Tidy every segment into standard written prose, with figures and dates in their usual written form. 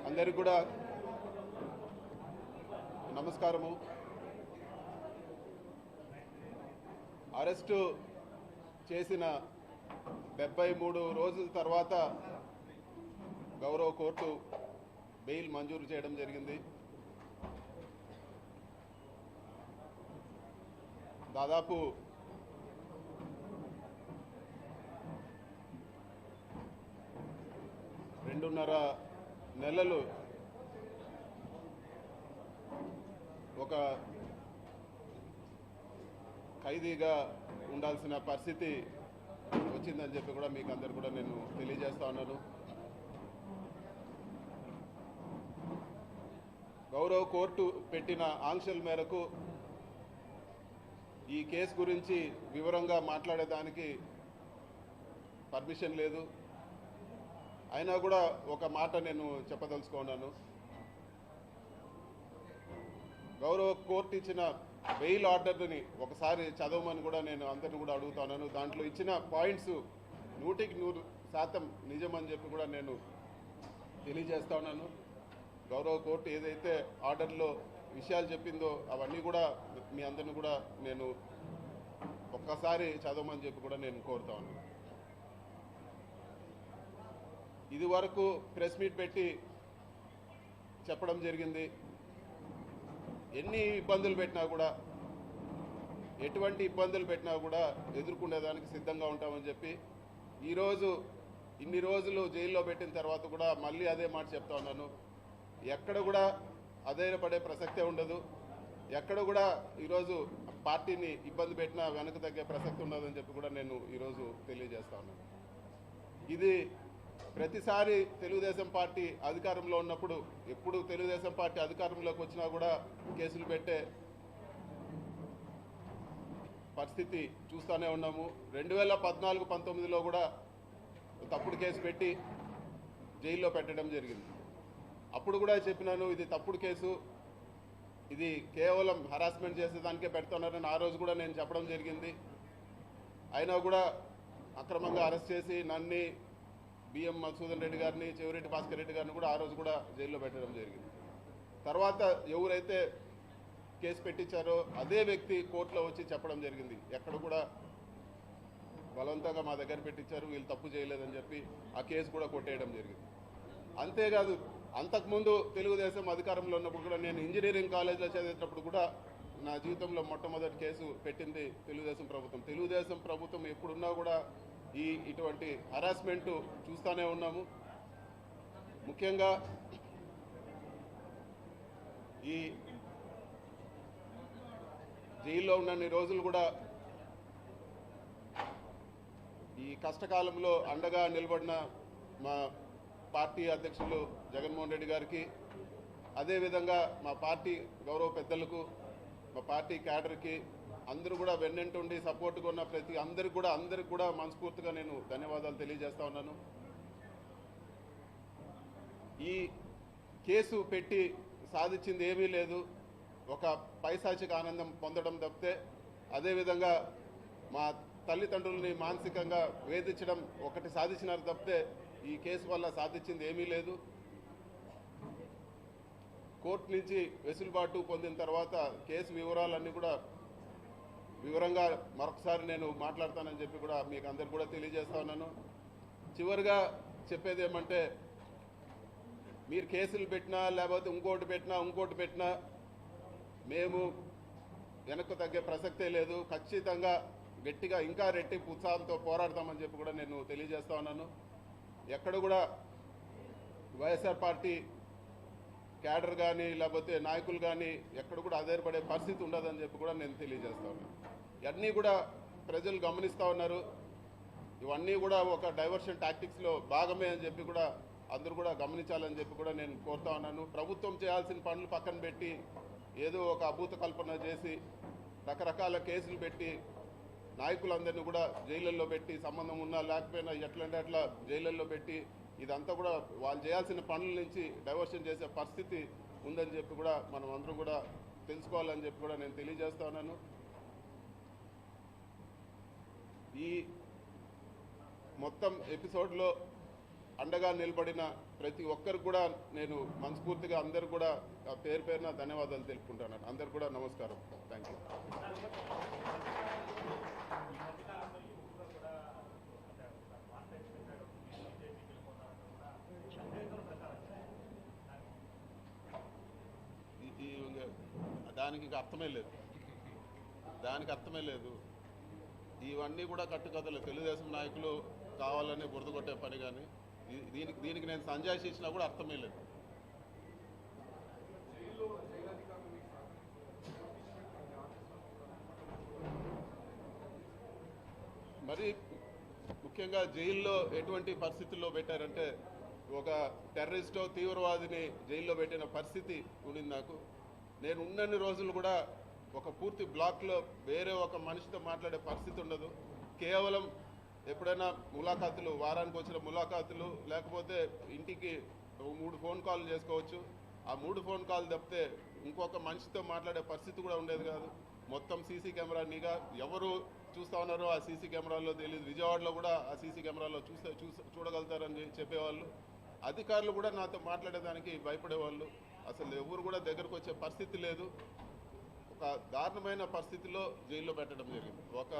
అందరికీ కూడా నమస్కారము. అరెస్టు చేసిన 73 రోజుల తర్వాత గౌరవ కోర్టు బెయిల్ మంజూరు చేయడం జరిగింది. దాదాపు 2.5 నెలలు ఒక ఖైదీగా ఉండాల్సిన పరిస్థితి వచ్చిందని చెప్పి కూడా మీకు అందరు కూడా నేను తెలియజేస్తా ఉన్నాను. గౌరవ కోర్టు పెట్టిన ఆంక్షల మేరకు ఈ కేసు గురించి వివరంగా మాట్లాడేదానికి పర్మిషన్ లేదు. అయినా కూడా ఒక మాట నేను చెప్పదలుచుకున్నాను. గౌరవ కోర్టు ఇచ్చిన బెయిల్ ఆర్డర్ని ఒకసారి చదవమని కూడా నేను అందరిని కూడా అడుగుతున్నాను. దాంట్లో ఇచ్చిన పాయింట్స్ 100% నిజమని చెప్పి కూడా నేను తెలియజేస్తా ఉన్నాను. గౌరవ కోర్టు ఏదైతే ఆర్డర్లో విషయాలు చెప్పిందో అవన్నీ కూడా మీ అందరిని కూడా నేను ఒక్కసారి చదవమని చెప్పి కూడా నేను కోరుతా ఉన్నాను. ఇది వరకు ప్రెస్ మీట్ పెట్టి చెప్పడం జరిగింది. ఎన్ని ఇబ్బందులు పెట్టినా కూడా, ఎటువంటి ఇబ్బందులు పెట్టినా కూడా ఎదుర్కొనేదానికి సిద్ధంగా ఉంటామని చెప్పి ఈరోజు ఇన్ని రోజులు జైల్లో పెట్టిన తర్వాత కూడా మళ్ళీ అదే మాట చెప్తా ఉన్నాను. ఎక్కడ కూడా అధైర్యపడే ప్రసక్తే ఉండదు. ఎక్కడ కూడా ఈరోజు పార్టీని ఇబ్బంది పెట్టినా వెనక తగ్గే ప్రసక్తి ఉండదని చెప్పి కూడా నేను ఈరోజు తెలియజేస్తా ఉన్నాను. ఇది ప్రతిసారి తెలుగుదేశం పార్టీ అధికారంలో ఉన్నప్పుడు, ఎప్పుడు తెలుగుదేశం పార్టీ అధికారంలోకి వచ్చినా కూడా కేసులు పెట్టే పరిస్థితి చూస్తూనే ఉన్నాము. 2014-19లో కూడా తప్పుడు కేసు పెట్టి జైల్లో పెట్టడం జరిగింది. అప్పుడు కూడా చెప్పినాను, ఇది తప్పుడు కేసు, ఇది కేవలం హరాస్మెంట్ చేసేదానికే పెడుతున్నారని ఆ రోజు కూడా నేను చెప్పడం జరిగింది. అయినా కూడా అక్రమంగా అరెస్ట్ చేసి నన్ను, బిఎం మధుసూదన్ రెడ్డి గారిని, చెవిరెడ్డి భాస్కర్ రెడ్డి గారిని కూడా ఆ రోజు కూడా జైల్లో పెట్టడం జరిగింది. తర్వాత ఎవరైతే కేసు పెట్టించారో అదే వ్యక్తి కోర్టులో వచ్చి చెప్పడం జరిగింది, ఎక్కడ కూడా బలవంతంగా మా దగ్గర పెట్టించారు, వీళ్ళు తప్పు చేయలేదని చెప్పి ఆ కేసు కూడా కొట్టేయడం జరిగింది. అంతేకాదు, అంతకుముందు తెలుగుదేశం అధికారంలో ఉన్నప్పుడు కూడా నేను ఇంజనీరింగ్ కాలేజ్లో చదివేటప్పుడు కూడా నా జీవితంలో మొట్టమొదటి కేసు పెట్టింది తెలుగుదేశం ప్రభుత్వం. తెలుగుదేశం ప్రభుత్వం ఎప్పుడున్నా కూడా ఇటువంటి హరాస్మెంటు చూస్తూనే ఉన్నాము. ముఖ్యంగా ఈ జైల్లో ఉన్నన్ని రోజులు కూడా ఈ కష్టకాలంలో అండగా నిలబడిన మా పార్టీ అధ్యక్షులు జగన్మోహన్ రెడ్డి గారికి, అదేవిధంగా మా పార్టీ గౌరవ పెద్దలకు, మా పార్టీ క్యాడర్కి అందరూ కూడా వెన్నంటుండి సపోర్ట్గా ఉన్న ప్రతి అందరికి కూడా మనస్ఫూర్తిగా నేను ధన్యవాదాలు తెలియజేస్తా ఉన్నాను. ఈ కేసు పెట్టి సాధించింది ఏమీ లేదు, ఒక పైశాచిక ఆనందం పొందడం తప్పితే, అదేవిధంగా మా తల్లిదండ్రులని మానసికంగా వేధించడం ఒకటి సాధించినారు తప్పితే ఈ కేసు వల్ల సాధించింది ఏమీ లేదు. కోర్టు నుంచి వెసులుబాటు పొందిన తర్వాత కేసు వివరాలన్నీ కూడా వివరంగా మరొకసారి నేను మాట్లాడతానని చెప్పి కూడా మీకు అందరు కూడా తెలియజేస్తా ఉన్నాను. చివరిగా చెప్పేది ఏమంటే, మీరు కేసులు పెట్టినా లేకపోతే ఇంకోటి పెట్టినా మేము వెనక్కు తగ్గే ప్రసక్తే లేదు. ఖచ్చితంగా గట్టిగా ఇంకా రెట్టింపు ఉత్సాహంతో పోరాడతామని చెప్పి కూడా నేను తెలియజేస్తా ఉన్నాను. ఎక్కడ కూడా వైఎస్ఆర్ పార్టీ క్యాడర్ కానీ లేకపోతే నాయకులు కానీ ఎక్కడ కూడా ఆధారపడే పరిస్థితి ఉండదని చెప్పి కూడా నేను తెలియజేస్తా ఉన్నాను. ఇవన్నీ కూడా ప్రజలు గమనిస్తూ ఉన్నారు. ఇవన్నీ కూడా ఒక డైవర్షన్ టాక్టిక్స్లో భాగమే అని చెప్పి కూడా అందరూ కూడా గమనించాలని చెప్పి కూడా నేను కోరుతా ఉన్నాను. ప్రభుత్వం చేయాల్సిన పనులు పక్కన పెట్టి ఏదో ఒక అభూత కల్పన చేసి రకరకాల కేసులు పెట్టి నాయకులందరినీ కూడా జైళ్ళల్లో పెట్టి సంబంధం ఉన్నా లేకపోయినా ఎట్లంటే అట్లా జైళ్ళల్లో పెట్టి ఇదంతా కూడా వాళ్ళు చేయాల్సిన పనుల నుంచి డైవర్షన్ చేసే పరిస్థితి ఉందని చెప్పి కూడా మనం అందరం కూడా తెలుసుకోవాలని చెప్పి కూడా నేను తెలియజేస్తా ఉన్నాను. ఈ మొత్తం ఎపిసోడ్లో అండగా నిలబడిన ప్రతి ఒక్కరికి కూడా నేను మనస్ఫూర్తిగా అందరు కూడా పేరు పేరున ధన్యవాదాలు తెలుపుకుంటున్నాను. అందరు కూడా నమస్కారం. Thank you. దానికి అర్థమే లేదు. ఇవన్నీ కూడా కట్టుకథలు. తెలుగుదేశం నాయకులు కావాలని బురద కొట్టే పని. కానీ దీనికి నేను సంజాయిషి ఇచ్చినా కూడా అర్థమే లేదు. మరి ముఖ్యంగా జైల్లో ఎటువంటి పరిస్థితుల్లో పెట్టారంటే ఒక టెర్రరిస్టో తీవ్రవాదిని జైల్లో పెట్టిన పరిస్థితి ఉండింది. నేను ఉన్నన్ని రోజులు కూడా ఒక పూర్తి బ్లాక్లో వేరే ఒక మనిషితో మాట్లాడే పరిస్థితి ఉండదు. కేవలం ఎప్పుడైనా ములాఖాతులు, వారానికి వచ్చిన ములాఖాతులు, లేకపోతే ఇంటికి 3 ఫోన్ కాల్ చేసుకోవచ్చు. ఆ 3 ఫోన్ కాల్ తప్పితే ఇంకొక మనిషితో మాట్లాడే పరిస్థితి కూడా ఉండేది కాదు. మొత్తం సీసీ కెమెరా నిఘా ఎవరు చూస్తూ ఉన్నారో ఆ సీసీ కెమెరాల్లో తెలియదు. విజయవాడలో కూడా ఆ సీసీ కెమెరాలో చూడగలుగుతారని చెప్పేవాళ్ళు. అధికారులు కూడా నాతో మాట్లాడేదానికి భయపడేవాళ్ళు. అసలు ఎవరు కూడా దగ్గరకు వచ్చే పరిస్థితి లేదు. ఒక దారుణమైన పరిస్థితిలో జైల్లో పెట్టడం జరిగింది. ఒక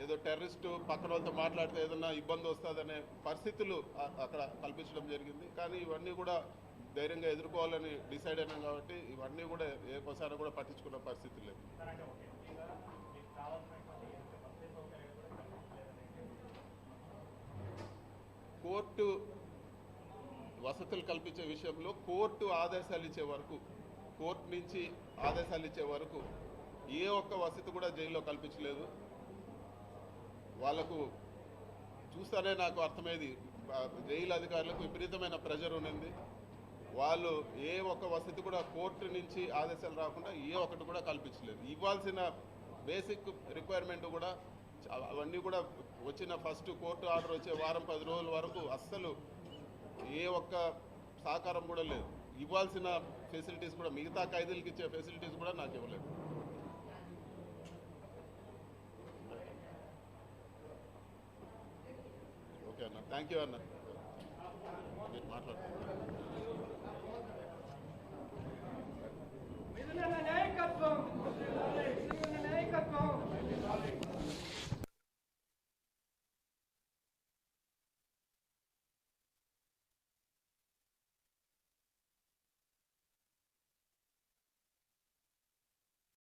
ఏదో టెర్రరిస్టు పక్కన వాళ్ళతో మాట్లాడితే ఏదన్నా ఇబ్బంది వస్తుందనే పరిస్థితులు అక్కడ కల్పించడం జరిగింది. కానీ ఇవన్నీ కూడా ధైర్యంగా ఎదుర్కోవాలని డిసైడ్ అయినాం కాబట్టి ఇవన్నీ కూడా ఏకోసారి కూడా పట్టించుకున్న పరిస్థితి లేదు. కోర్టు వసతులు కల్పించే విషయంలో కోర్టు ఆదేశాలు ఇచ్చే వరకు, కోర్టు నుంచి ఆదేశాలు ఇచ్చే వరకు ఏ ఒక్క వసతి కూడా జైల్లో కల్పించలేదు. వాళ్ళకు చూస్తేనే నాకు అర్థమైంది, జైలు అధికారులకు విపరీతమైన ప్రెషర్ ఉన్నది. వాళ్ళు ఏ ఒక్క వసతి కూడా కోర్టు నుంచి ఆదేశాలు రాకుండా ఏ ఒక్కటి కూడా కల్పించలేదు. ఇవ్వాల్సిన బేసిక్ రిక్వైర్మెంట్ కూడా అవన్నీ కూడా వచ్చిన ఫస్ట్ కోర్టు ఆర్డర్ వచ్చే వారం 10 రోజుల వరకు అస్సలు ఏ ఒక్క సహకారం కూడా లేదు. ఇవ్వాల్సిన ఫెసిలిటీస్ కూడా, మిగతా ఖైదీలకు ఇచ్చే ఫెసిలిటీస్ కూడా నాకు ఇవ్వలేదు. ఓకే అన్న, థ్యాంక్ యూ అన్న. మీరు మాట్లాడుతున్నారు.